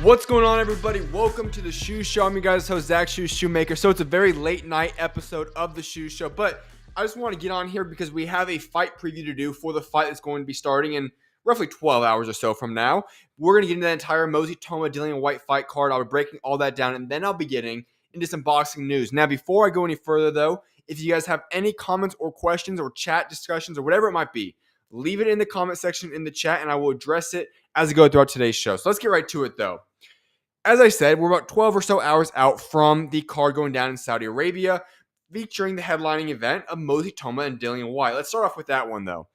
What's going on, everybody? Welcome to the SchuZ Show. I'm your guys' host, SchuZ Schumaker. So it's a very late night episode of the SchuZ Show, but I just want to get on here because we have a fight preview to do for the fight that's going to be starting in roughly 12 hours or so from now. We're going to get into that entire Itauma, Dillian, Whyte fight card. I'll be breaking all that down, and then I'll be getting into some boxing news. Now, before I go any further, though, if you guys have any comments or questions or chat discussions or whatever it might be, leave it in the comment section in the chat, and I will address it as I go throughout today's show. So let's get right to it, though. As I said, we're about 12 or so hours out from the card going down in Saudi Arabia, featuring the headlining event of Itauma and Dillian Whyte. Let's start off with that one, though.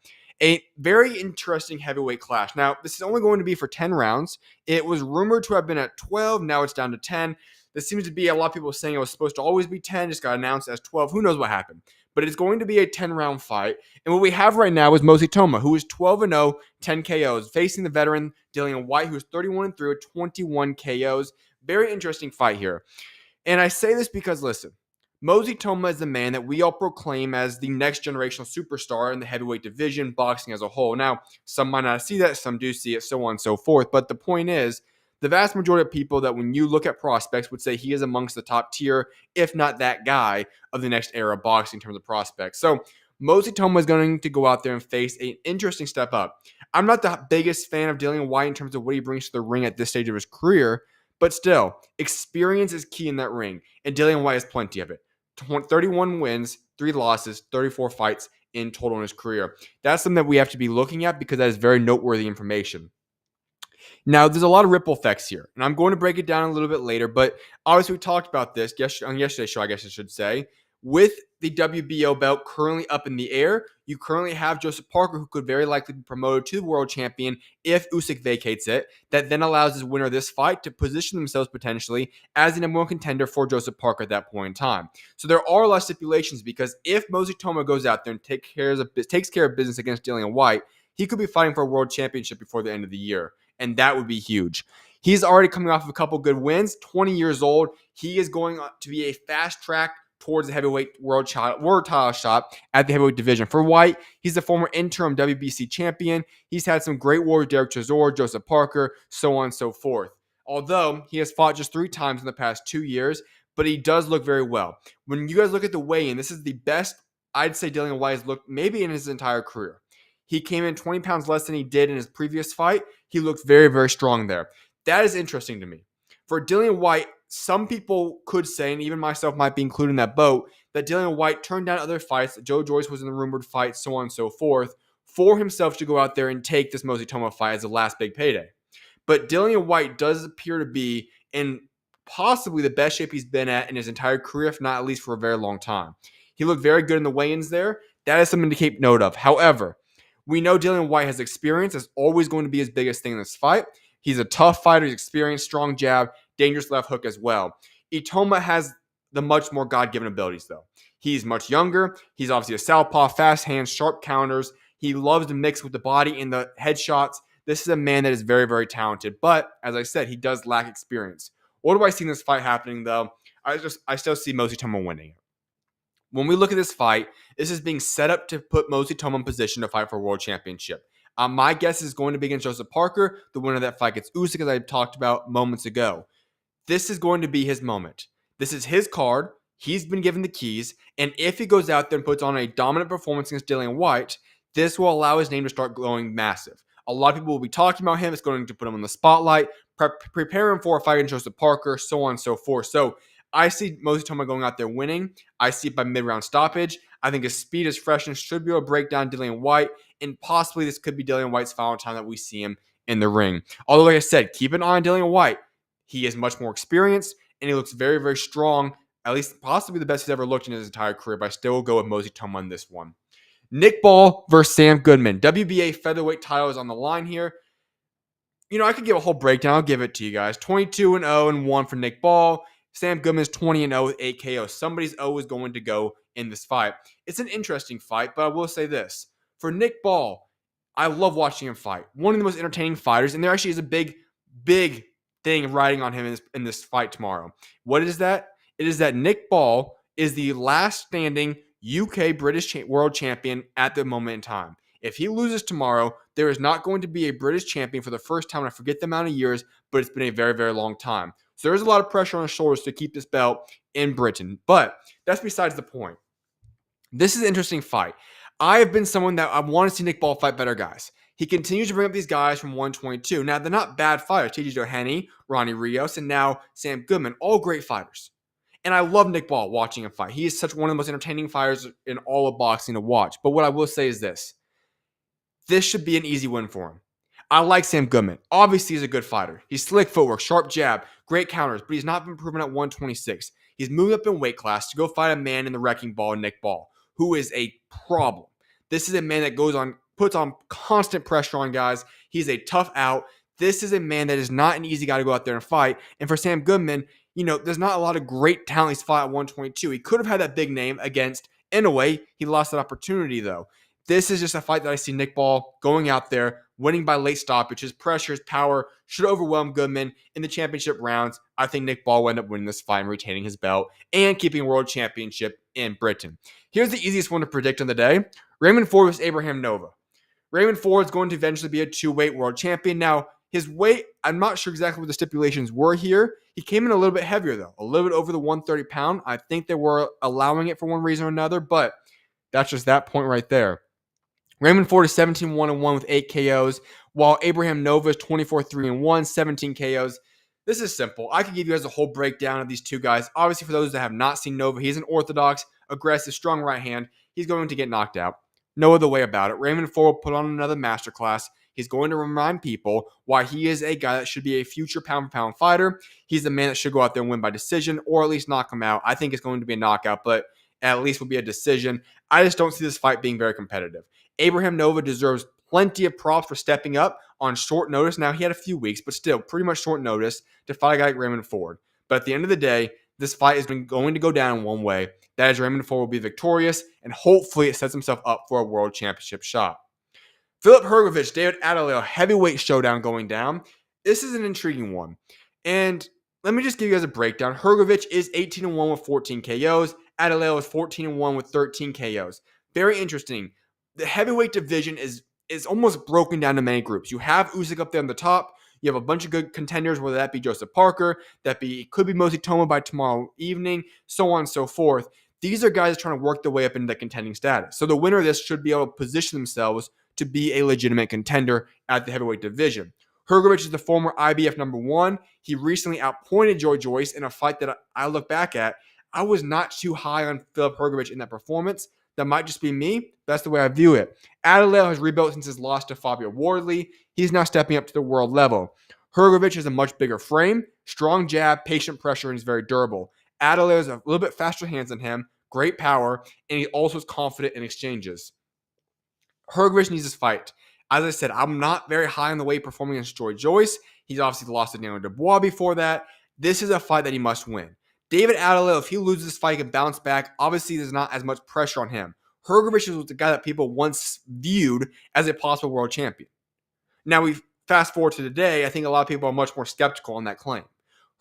A very interesting heavyweight clash. Now, this is only going to be for 10 rounds. It was rumored to have been at 12. Now it's down to 10. There seems to be a lot of people saying it was supposed to always be 10. Just got announced as 12. Who knows what happened? But it's going to be a 10-round fight. And what we have right now is Itauma, who is 12-0, 10 KOs, facing the veteran Dillian Whyte, who is 31-3 with 21 KOs. Very interesting fight here. And I say this because, listen, Itauma is the man that we all proclaim as the next generational superstar in the heavyweight division, boxing as a whole. Now, some might not see that, some do see it, so on and so forth. But the point is, the vast majority of people that when you look at prospects would say he is amongst the top tier, if not that guy, of the next era of boxing in terms of prospects. So Itauma is going to go out there and face an interesting step up. I'm not the biggest fan of Dillian Whyte in terms of what he brings to the ring at this stage of his career, but still, experience is key in that ring, and Dillian Whyte has plenty of it. 31 wins, 3 losses, 34 fights in total in his career. That's something that we have to be looking at because that is very noteworthy information. Now, there's a lot of ripple effects here, and I'm going to break it down a little bit later, but obviously we talked about this on yesterday's show, I guess I should say. With the WBO belt currently up in the air, you currently have Joseph Parker, who could very likely be promoted to the world champion if Usyk vacates it. That then allows his winner of this fight to position themselves potentially as the number one contender for Joseph Parker at that point in time. So there are a lot of stipulations because if Itauma goes out there and takes care of business against Dillian Whyte, he could be fighting for a world championship before the end of the year. And that would be huge. He's already coming off of a couple good wins, 20 years old. He is going to be a fast track towards the heavyweight world title shot at the heavyweight division. For Whyte, he's the former interim WBC champion. He's had some great wars, Derek Chisora, Joseph Parker, so on and so forth. Although he has fought just 3 times in the past 2 years, but he does look very well. When you guys look at the weigh-in, this is the best I'd say Dillian Whyte has looked maybe in his entire career. He came in 20 pounds less than he did in his previous fight. He looked very, very strong there. That is interesting to me. For Dillian Whyte, some people could say, and even myself might be included in that boat, that Dillian Whyte turned down other fights, that Joe Joyce was in the rumored fight, so on and so forth, for himself to go out there and take this Itauma fight as the last big payday. But Dillian Whyte does appear to be in possibly the best shape he's been at in his entire career, if not at least for a very long time. He looked very good in the weigh-ins there. That is something to keep note of. However, we know Dillian Whyte has experience. That's always going to be his biggest thing in this fight. He's a tough fighter. He's experienced, strong jab, dangerous left hook as well. Itauma has the much more God-given abilities, though. He's much younger. He's obviously a southpaw, fast hands, sharp counters. He loves to mix with the body and the headshots. This is a man that is very, very talented. But, as I said, he does lack experience. What do I see in this fight happening, though? I still see Itauma winning. When we look at this fight, this is being set up to put Itauma in position to fight for a world championship. My guess is going to be against Joseph Parker. The winner of that fight gets Usyk, as I talked about moments ago. This is going to be his moment. This is his card. He's been given the keys. And if he goes out there and puts on a dominant performance against Dillian Whyte, this will allow his name to start glowing massive. A lot of people will be talking about him. It's going to put him on the spotlight, prepare him for a fight against Joseph Parker, so on and so forth. So I see Itauma going out there winning. I see it by mid-round stoppage. I think his speed, his freshness should be able to break down Dillian Whyte, and possibly this could be Dillian Whyte's final time that we see him in the ring. Although, like I said, keep an eye on Dillian Whyte. He is much more experienced, and he looks very, very strong, at least possibly the best he's ever looked in his entire career, but I still will go with Itauma on this one. Nick Ball versus Sam Goodman. WBA featherweight title is on the line here. You know, I could give a whole breakdown. I'll give it to you guys. 22-0-1 for Nick Ball. Sam Goodman's 20-0 with 8 KOs. Somebody's O is going to go in this fight. It's an interesting fight, but I will say this. For Nick Ball, I love watching him fight. One of the most entertaining fighters, and there actually is a big, big thing riding on him in this fight tomorrow. What is that? It is that Nick Ball is the last standing UK British world champion at the moment in time. If he loses tomorrow, there is not going to be a British champion for the first time. I forget the amount of years, but it's been a very, very long time. So there's a lot of pressure on his shoulders to keep this belt in Britain. But that's besides the point. This is an interesting fight. I have been someone that I want to see Nick Ball fight better guys. He continues to bring up these guys from 122. Now, they're not bad fighters. TJ Doheny, Ronnie Rios, and now Sam Goodman. All great fighters. And I love Nick Ball watching him fight. He is such one of the most entertaining fighters in all of boxing to watch. But what I will say is this. This should be an easy win for him. I like Sam Goodman. Obviously, he's a good fighter. He's slick footwork, sharp jab, great counters, but he's not been proven at 126. He's moved up in weight class to go fight a man in the wrecking ball, Nick Ball, who is a problem. This is a man that puts on constant pressure on guys. He's a tough out. This is a man that is not an easy guy to go out there and fight. And for Sam Goodman, there's not a lot of great talent he's fought at 122. He could have had that big name against Inoue. He lost that opportunity, though. This is just a fight that I see Nick Ball going out there, winning by late stoppage. His pressure, his power should overwhelm Goodman in the championship rounds. I think Nick Ball will end up winning this fight and retaining his belt and keeping a world championship in Britain. Here's the easiest one to predict on the day. Raymond Ford vs. Abraham Nova. Raymond Ford is going to eventually be a two-weight world champion. Now, his weight, I'm not sure exactly what the stipulations were here. He came in a little bit heavier, though. A little bit over the 130 pound. I think they were allowing it for one reason or another, but that's just that point right there. Raymond Ford is 17-1-1 with 8 KOs, while Abraham Nova is 24-3-1, 17 KOs. This is simple. I could give you guys a whole breakdown of these two guys. Obviously, for those that have not seen Nova, he's an orthodox, aggressive, strong right hand. He's going to get knocked out. No other way about it. Raymond Ford will put on another masterclass. He's going to remind people why he is a guy that should be a future pound-for-pound fighter. He's the man that should go out there and win by decision or at least knock him out. I think it's going to be a knockout, but at least will be a decision. I just don't see this fight being very competitive. Abraham Nova deserves plenty of props for stepping up on short notice. Now, he had a few weeks, but still pretty much short notice to fight a guy like Raymond Ford. But at the end of the day, this fight is going to go down in one way. That is, Raymond Ford will be victorious, and hopefully it sets himself up for a world championship shot. Filip Hrgovic, David Adeleye, heavyweight showdown going down. This is an intriguing one. And let me just give you guys a breakdown. Hrgovic is 18-1 with 14 KOs. Adeleye is 14-1 with 13 KOs. Very interesting. The heavyweight division is almost broken down to many groups. You have Usyk up there on the top. You have a bunch of good contenders, whether that be Joseph Parker, could be Itauma by tomorrow evening, so on and so forth. These are guys trying to work their way up into the contending status. So the winner of this should be able to position themselves to be a legitimate contender at the heavyweight division. Hrgovic is the former IBF number 1. He recently outpointed Joy Joyce in a fight that I look back at. I was not too high on Filip Hrgovic in that performance. That might just be me. That's the way I view it. Adeleye has rebuilt since his loss to Fabio Wardley. He's now stepping up to the world level. Hrgovic has a much bigger frame, strong jab, patient pressure, and he's very durable. Adeleye has a little bit faster hands than him, great power, and he also is confident in exchanges. Hrgovic needs this fight. As I said, I'm not very high on the way performing against Joy Joyce. He's obviously lost to Daniel Dubois before that. This is a fight that he must win. David Adeleye, if he loses this fight, he can bounce back. Obviously, there's not as much pressure on him. Hrgovic was the guy that people once viewed as a possible world champion. Now, we fast forward to today, I think a lot of people are much more skeptical on that claim.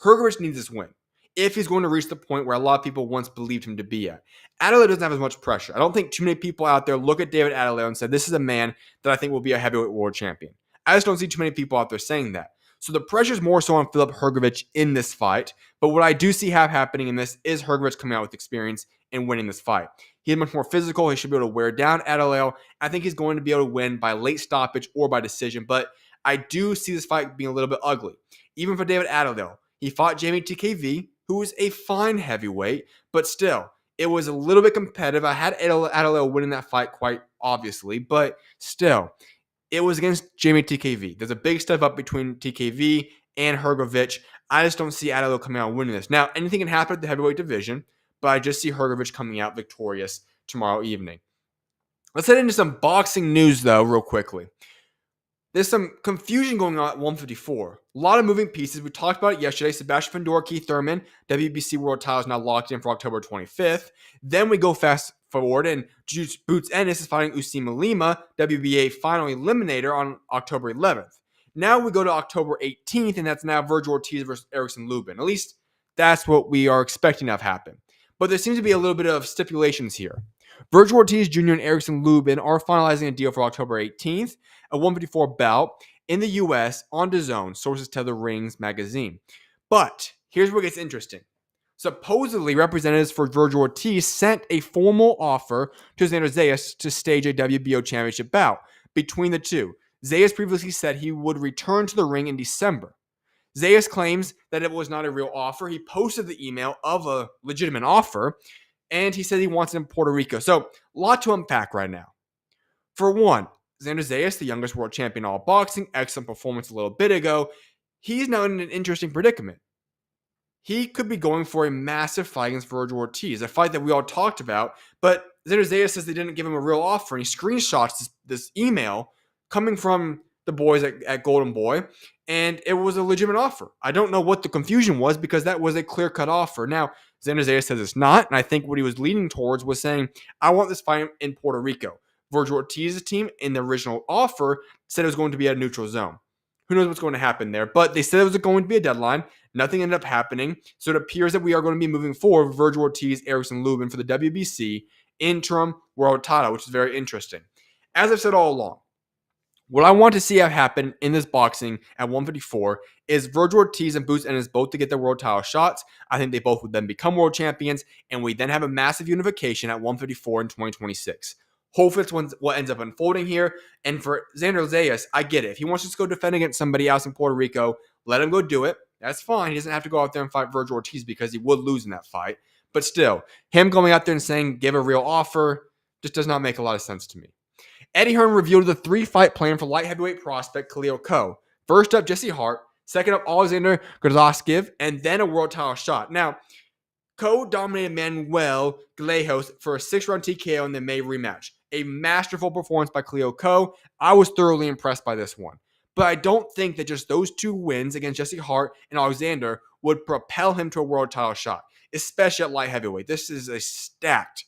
Hrgovic needs this win if he's going to reach the point where a lot of people once believed him to be at. Adeleye doesn't have as much pressure. I don't think too many people out there look at David Adeleye and say, this is a man that I think will be a heavyweight world champion. I just don't see too many people out there saying that. So the pressure is more so on Filip Hrgovic in this fight. But what I do see happening in this is Hrgovic coming out with experience and winning this fight. He's much more physical. He should be able to wear down Adeleye. I think he's going to be able to win by late stoppage or by decision. But I do see this fight being a little bit ugly. Even for David Adeleye, he fought Jamie TKV, who is a fine heavyweight, but still, it was a little bit competitive. I had Adeleye winning that fight quite obviously, but still, it was against Jamie TKV. There's a big step up between TKV and Hrgovic. I just don't see Adeleye coming out winning this. Now, anything can happen at the heavyweight division, but I just see Hrgovic coming out victorious tomorrow evening. Let's head into some boxing news, though, real quickly. There's some confusion going on at 154. A lot of moving pieces. We talked about it yesterday. Sebastian Fedor, Keith Thurman, WBC World title is now locked in for October 25th. Then we go fast forward, and Boots Ennis is fighting Usima Lima, WBA final eliminator, on October 11th. Now we go to October 18th, and that's now Vergil Ortiz versus Erickson Lubin. At least that's what we are expecting to have happen. But there seems to be a little bit of stipulations here. Vergil Ortiz Jr. and Erickson Lubin are finalizing a deal for October 18th, a 154 bout in the U.S. on DAZN, sources tell the Rings magazine. But here's where it gets interesting. Supposedly, representatives for Vergil Ortiz sent a formal offer to Xander Zayas to stage a WBO championship bout between the two. Zayas previously said he would return to the ring in December. Zayas claims that it was not a real offer. He posted the email of a legitimate offer, and he said he wants it in Puerto Rico. So, a lot to unpack right now. For one, Xander Zayas, the youngest world champion in all boxing, excellent performance a little bit ago. He's now in an interesting predicament. He could be going for a massive fight against Vergil Ortiz, a fight that we all talked about, but Xander Zayas says they didn't give him a real offer, and he screenshots this email coming from the boys at Golden Boy, and it was a legitimate offer. I don't know what the confusion was because that was a clear-cut offer. Now, Xander Zayas says it's not, and I think what he was leaning towards was saying, I want this fight in Puerto Rico. Vergil Ortiz's team in the original offer said it was going to be at a neutral zone. Who knows what's going to happen there? But they said it was going to be a deadline. Nothing ended up happening. So it appears that we are going to be moving forward with Vergil Ortiz, Erickson Lubin for the WBC interim world title, which is very interesting. As I've said all along, what I want to see have happen in this boxing at 154 is Vergil Ortiz and Boots Ennis both to get their world title shots. I think they both would then become world champions, and we then have a massive unification at 154 in 2026. Hopefully that's what ends up unfolding here. And for Xander Zayas, I get it. If he wants to just go defend against somebody else in Puerto Rico, let him go do it. That's fine. He doesn't have to go out there and fight Vergil Ortiz because he would lose in that fight. But still, him going out there and saying, give a real offer, just does not make a lot of sense to me. Eddie Hearn revealed the 3-fight plan for light heavyweight prospect Khalil Coe. First up, Jesse Hart. Second up, Alexander Grzovskiv. And then a world title shot. Now, Coe dominated Manuel Galejos for a 6-round TKO in the May rematch. A masterful performance by Khalil Coe. I was thoroughly impressed by this one. But I don't think that just those 2 wins against Jesse Hart and Alexander would propel him to a world title shot, especially at light heavyweight. This is a stacked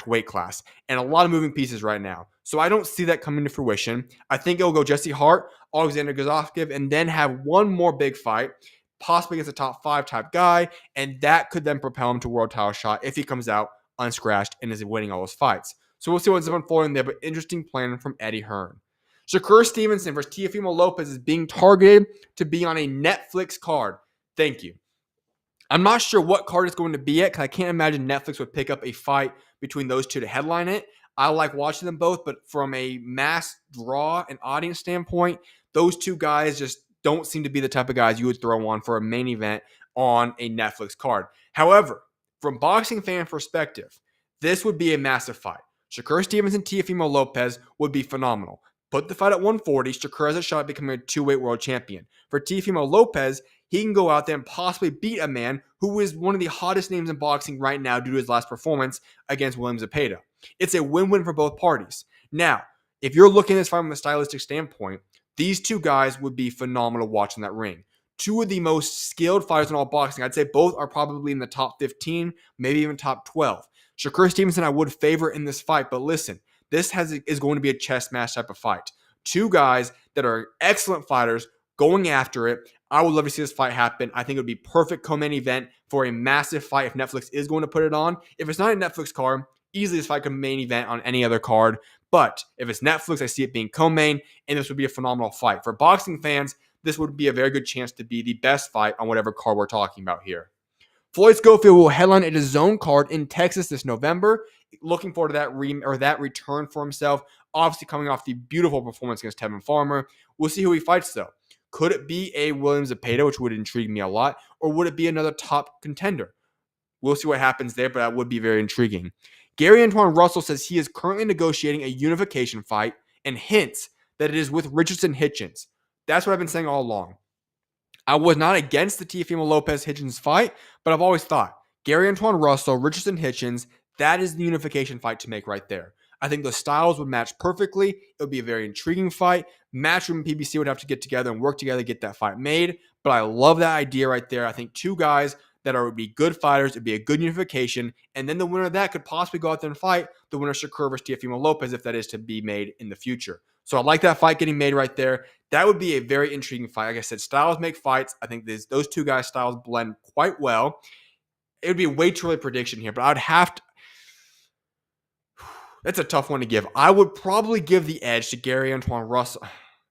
weight class and a lot of moving pieces right now. So I don't see that coming to fruition. I think it'll go Jesse Hart, Alexander Grzovskiv, and then have one more big fight, possibly against a top 5 type guy, and that could then propel him to world title shot if he comes out unscratched and is winning all those fights. So we'll see what's unfolding there, but interesting plan from Eddie Hearn. Shakur Stevenson versus Teofimo Lopez is being targeted to be on a Netflix card. Thank you. I'm not sure what card it's going to be at because I can't imagine Netflix would pick up a fight between those two to headline it. I like watching them both, but from a mass draw and audience standpoint, those 2 guys just don't seem to be the type of guys you would throw on for a main event on a Netflix card. However, from boxing fan perspective, this would be a massive fight. Shakur Stevenson, Teofimo Lopez would be phenomenal. Put the fight at 140, Shakur has a shot at becoming a 2-weight world champion. For Teofimo Lopez, he can go out there and possibly beat a man who is one of the hottest names in boxing right now due to his last performance against William Zepeda. It's a win-win for both parties. Now, if you're looking at this fight from a stylistic standpoint, these 2 guys would be phenomenal watching that ring. 2 of the most skilled fighters in all boxing. I'd say both are probably in the top 15, maybe even top 12. Shakur Stevenson I would favor in this fight, but listen, this is going to be a chess match type of fight. 2 guys that are excellent fighters going after it. I would love to see this fight happen. I think it would be perfect co-main event for a massive fight if Netflix is going to put it on. If it's not a Netflix card, easily this fight could main event on any other card. But if it's Netflix, I see it being co-main, and this would be a phenomenal fight. For boxing fans, this would be a very good chance to be the best fight on whatever card we're talking about here. Floyd Schofield will headline a DAZN card in Texas this November. Looking forward to that return for himself. Obviously coming off the beautiful performance against Tevin Farmer. We'll see who he fights though. Could it be a William Zepeda, which would intrigue me a lot, or would it be another top contender? We'll see what happens there, but that would be very intriguing. Gary Antoine Russell says he is currently negotiating a unification fight and hints that it is with Richardson Hitchins. That's what I've been saying all along. I was not against the Teofimo Lopez Hitchins fight, but I've always thought Gary Antoine Russell, Richardson Hitchins, that is the unification fight to make right there. I think the styles would match perfectly. It would be a very intriguing fight. Matchroom and PBC would have to get together and work together to get that fight made. But I love that idea right there. I think 2 guys that would be good fighters. It'd be a good unification. And then the winner of that could possibly go out there and fight the winner of Shakur versus Teofimo Lopez if that is to be made in the future. So I like that fight getting made right there. That would be a very intriguing fight. Like I said, styles make fights. I think those 2 guys' styles blend quite well. It would be a way too early prediction here, but I would have to. That's a tough one to give. I would probably give the edge to Gary Antoine Russell.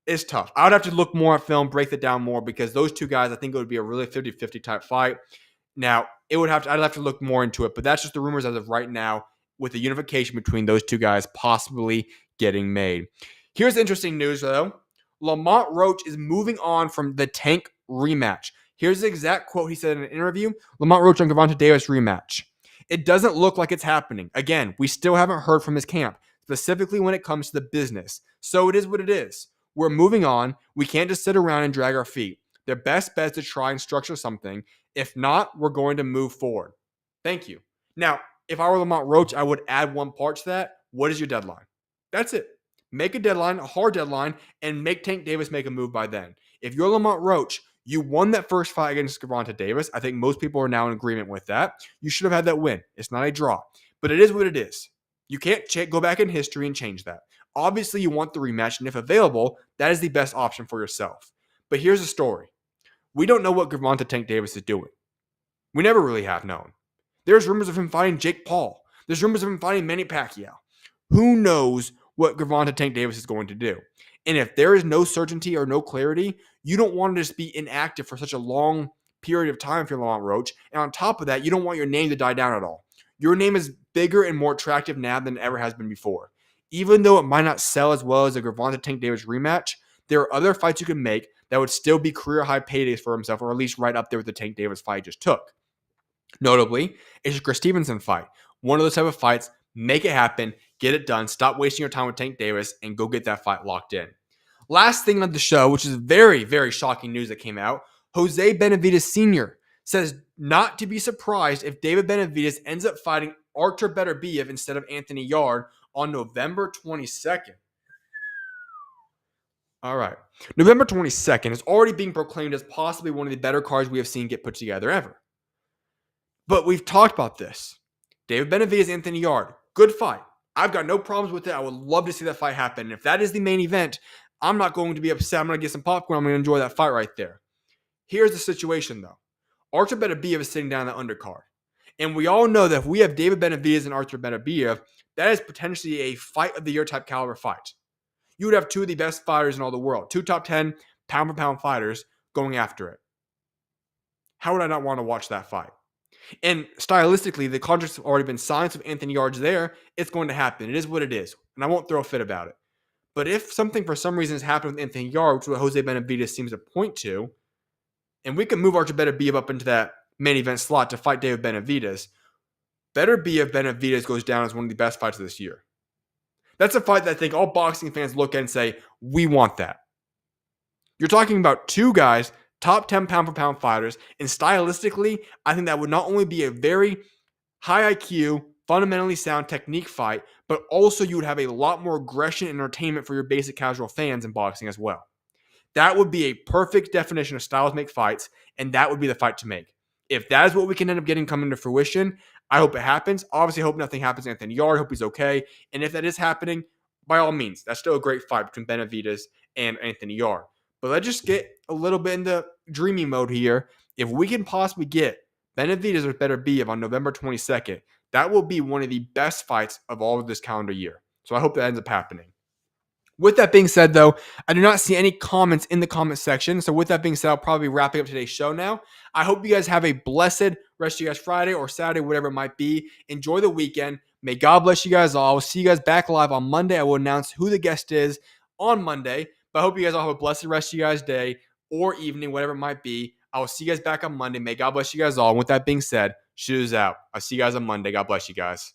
It's tough. I would have to look more at film, break that down more, because those two guys, I think it would be a really 50-50 type fight. Now, I'd have to look more into it, but that's just the rumors as of right now, with the unification between those two guys possibly getting made. Here's interesting news, though. Lamont Roach is moving on from the Tank rematch. Here's the exact quote he said in an interview. Lamont Roach and Gervonta Davis rematch. It doesn't look like it's happening. Again, we still haven't heard from his camp, specifically when it comes to the business. So it is what it is. We're moving on. We can't just sit around and drag our feet. Their best bet is to try and structure something. If not, we're going to move forward. Thank you. Now, if I were Lamont Roach, I would add one part to that. What is your deadline? That's it. Make a deadline, a hard deadline, and make Tank Davis make a move by then. If you're Lamont Roach, you won that first fight against Gervonta Davis. I think most people are now in agreement with that. You should have had that win. It's not a draw. But it is what it is. You can't go back in history and change that. Obviously, you want the rematch, and if available, that is the best option for yourself. But here's the story. We don't know what Gervonta Tank Davis is doing. We never really have known. There's rumors of him fighting Jake Paul. There's rumors of him fighting Manny Pacquiao. Who knows what Gervonta Tank Davis is going to do? And if there is no certainty or no clarity, you don't want to just be inactive for such a long period of time if you're Lamont Roach. And on top of that, you don't want your name to die down at all. Your name is bigger and more attractive now than it ever has been before. Even though it might not sell as well as a Gervonta Tank Davis rematch, there are other fights you can make that would still be career high paydays for himself, or at least right up there with the Tank Davis fight he just took. Notably, it's a Chris Stevenson fight. One of those type of fights, make it happen, get it done, stop wasting your time with Tank Davis, and go get that fight locked in. Last thing on the show, which is very, very shocking news that came out, Jose Benavidez Sr. says not to be surprised if David Benavidez ends up fighting Artur Beterbiev instead of Anthony Yarde on November 22nd. All right. November 22nd is already being proclaimed as possibly one of the better cards we have seen get put together ever. But we've talked about this. David Benavidez, Anthony Yarde, good fight. I've got no problems with it. I would love to see that fight happen. And if that is the main event, I'm not going to be upset. I'm going to get some popcorn. I'm going to enjoy that fight right there. Here's the situation, though. Artur Beterbiev is sitting down in the undercard. And we all know that if we have David Benavidez and Artur Beterbiev, that is potentially a fight of the year type caliber fight. You would have two of the best fighters in all the world. Two top 10 pound for pound fighters going after it. How would I not want to watch that fight? And stylistically, the contracts have already been signed, so if Anthony Yarde's there, it's going to happen. It is what it is. And I won't throw a fit about it. But if something for some reason has happened with Anthony Yarde, which is what Jose Benavidez seems to point to, and we can move Artur Beterbiev up into that main event slot to fight David Benavidez, Benavidez goes down as one of the best fights of this year. That's a fight that I think all boxing fans look at and say, we want that. You're talking about two guys, top 10 pound for pound fighters, and stylistically, I think that would not only be a very high IQ, fundamentally sound technique fight, but also you would have a lot more aggression and entertainment for your basic casual fans in boxing as well. That would be a perfect definition of styles make fights, and that would be the fight to make. If that is what we can end up getting coming to fruition, I hope it happens. Obviously, I hope nothing happens to Anthony Yarde. I hope he's okay. And if that is happening, by all means, that's still a great fight between Benavidez and Anthony Yarde. But let's just get a little bit into dreamy mode here. If we can possibly get Benavidez or Beterbiev on November 22nd, that will be one of the best fights of all of this calendar year. So I hope that ends up happening. With that being said, though, I do not see any comments in the comment section. So with that being said, I'll probably be wrapping up today's show now. I hope you guys have a blessed rest of you guys Friday or Saturday, whatever it might be. Enjoy the weekend. May God bless you guys all. We'll see you guys back live on Monday. I will announce who the guest is on Monday. But I hope you guys all have a blessed rest of you guys' day or evening, whatever it might be. I will see you guys back on Monday. May God bless you guys all. And with that being said, SchuZ out. I'll see you guys on Monday. God bless you guys.